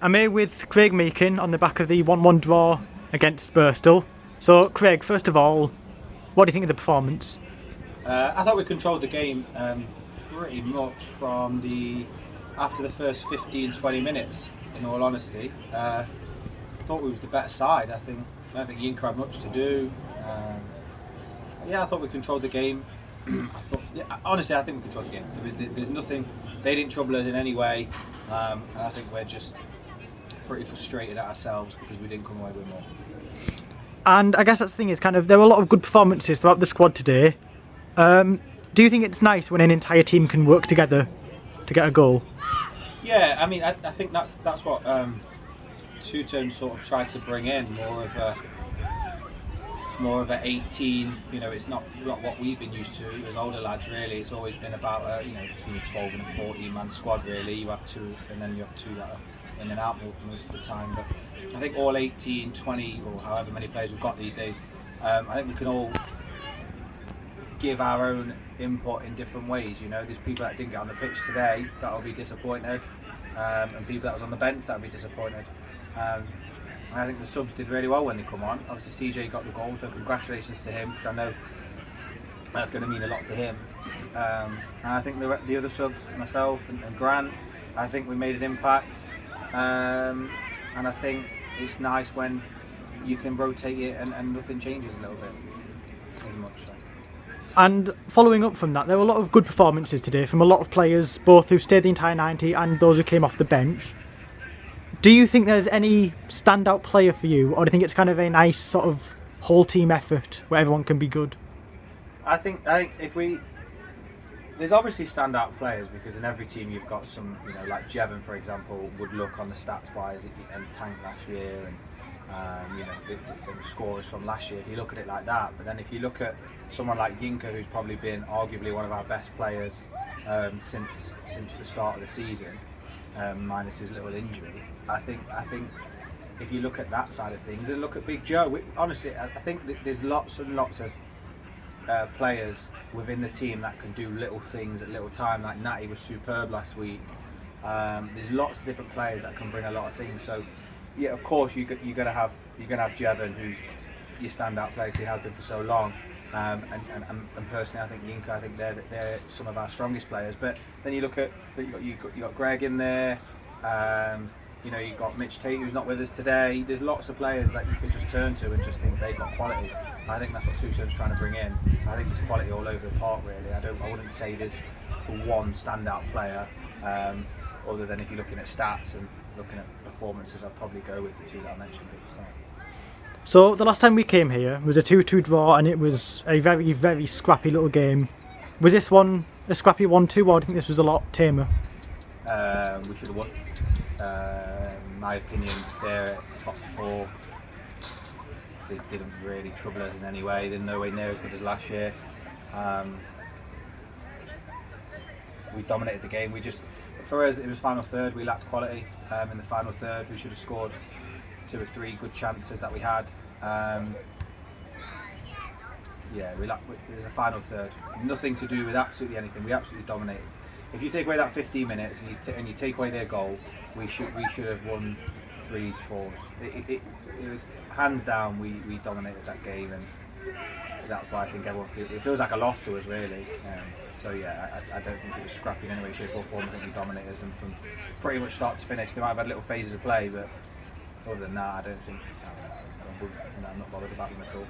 I'm here with Craig Meakin on the back of the 1-1 draw against Birstall. So, Craig, first of all, what do you think of the performance? I thought we controlled the game pretty much after the first 15-20 minutes. In all honesty, I thought we was the better side. I don't think Yinka had much to do. I thought we controlled the game. Honestly, I think we controlled the game. There's nothing. They didn't trouble us in any way, and I think we're just pretty frustrated at ourselves because we didn't come away with more. And I guess that's the thing is there were a lot of good performances throughout the squad today. Do you think it's nice when an entire team can work together to get a goal? Yeah, I mean, I think that's what Two-Tone sort of tried to bring in, more of a 18. You know, it's not what we've been used to as older lads. Really, it's always been about between a 12 and a 14-man squad. Really, you have two, and then you have two that are in and out most of the time. But I think all 18, 20, or however many players we've got these days, I think we can all give our own input in different ways. You know, there's people that didn't get on the pitch today that'll be disappointed, and people that was on the bench that'll be disappointed. And I think the subs did really well when they come on. Obviously CJ got the goal, so congratulations to him, because I know that's going to mean a lot to him. And I think the other subs, myself and Grant, I think we made an impact. And I think it's nice when you can rotate it and nothing changes a little bit as much. So. And following up from that, there were a lot of good performances today from a lot of players, both who stayed the entire 90 and those who came off the bench. Do you think there's any standout player for you, or do you think it's kind of a nice sort of whole team effort where everyone can be good? I think there's obviously standout players, because in every team you've got some, like Jevon, for example, would look on the stats wise and tanked last year, and the scorers from last year, if you look at it like that. But then if you look at someone like Yinka, who's probably been arguably one of our best players since the start of the season, minus his little injury, I think if you look at that side of things and look at Big Joe, honestly, I think that there's lots and lots of players within the team that can do little things at little time. Like Natty was superb last week. There's lots of different players that can bring a lot of things. So yeah, of course you're gonna have Jevon, who's your standout player because he has been for so long. And personally, I think Yinka, I think they're some of our strongest players. But then you look at you got Greg in there. You've got Mitch Tate, who's not with us today. There's lots of players that you can just turn to and just think they've got quality. I think that's what Two-Tone's trying to bring in. I think there's quality all over the park, really. I wouldn't say there's one standout player, other than if you're looking at stats and looking at performances, I'd probably go with the two that I mentioned at the start. So the last time we came here was a 2-2 draw, and it was a very, very scrappy little game. Was this one a scrappy 1-2, or do you think this was a lot tamer? We should have won. In my opinion, their top four, they didn't really trouble us in any way. They're nowhere near as good as last year. We dominated the game. For us, it was final third. We lacked quality in the final third. We should have scored 2 or 3 good chances that we had. It was a final third. Nothing to do with absolutely anything. We absolutely dominated. If you take away that 15 minutes and you take away their goal, we should have won 3s, 4s. It was hands down. We dominated that game, and that's why I think everyone feels like a loss to us, really. I don't think it was scrappy in any way, shape or form. I think we dominated them from pretty much start to finish. They might have had little phases of play, but other than that, I don't think I'm not bothered about them at all.